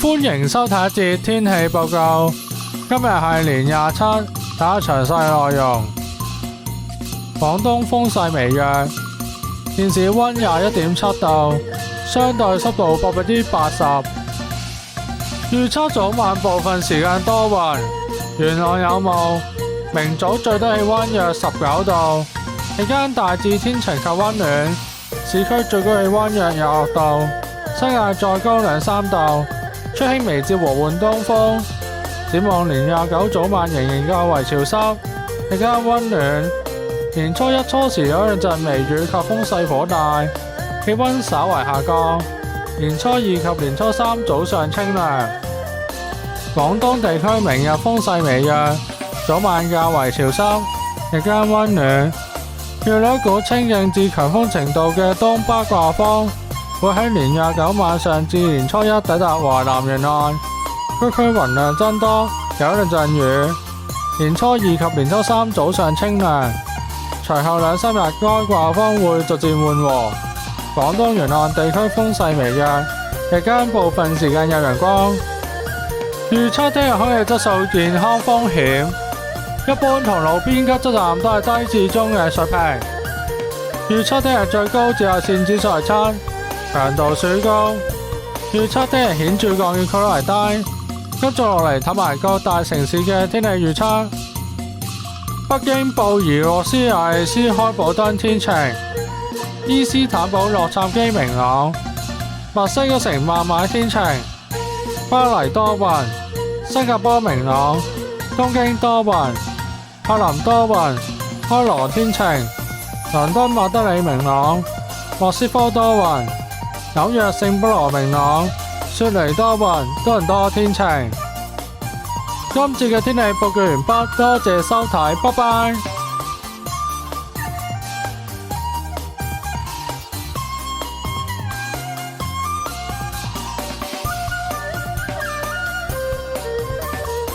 歡迎收睇一節天氣報告。今日係年27，睇下詳細內容。廣東風勢微弱，現時溫21.7度，相對濕度80%。預測早晚部分時間多雲，沿岸有霧。明早最低氣溫約19度，期間大致天晴及溫暖。市區最高氣溫約26度，新界再高2-3度。吹輕微至和緩東風。展望年29早晚仍然較為潮濕，期間溫暖。年初一初時有兩陣微雨及風勢頗大，氣溫稍為下降。年初二及年初三早上清涼。廣東地區明日風勢微弱，早晚較為潮濕，期間溫暖。預料一股清勁至強風程度嘅東北季風會喺年29晚上至年初一抵達華南沿岸，區區雲量增多，有兩陣雨。年初二及年初三早上清涼，隨後2-3日該季風會逐漸緩和。廣東沿岸地區風勢微弱，日間部分時間有陽光。預測聽日空氣質素健康風險，一般同路邊監測站都係低至中嘅水平。預測聽日最高紫外線指數係7，強度屬於高。預測聽日顯著降雨概率為低。跟住落嚟睇埋各大城市嘅天氣預測。北京布宜諾斯艾利斯開普敦天晴，伊斯坦堡洛杉磯明朗，墨西哥城孟買天晴，巴黎多雲，新加坡明朗，東京多雲，柏林多雲，開羅天晴，倫敦馬德里明朗，莫斯科多雲，紐約聖保羅明朗，雪梨多雲，多倫多天晴。今次嘅天氣報告完畢，多謝收睇，拜拜。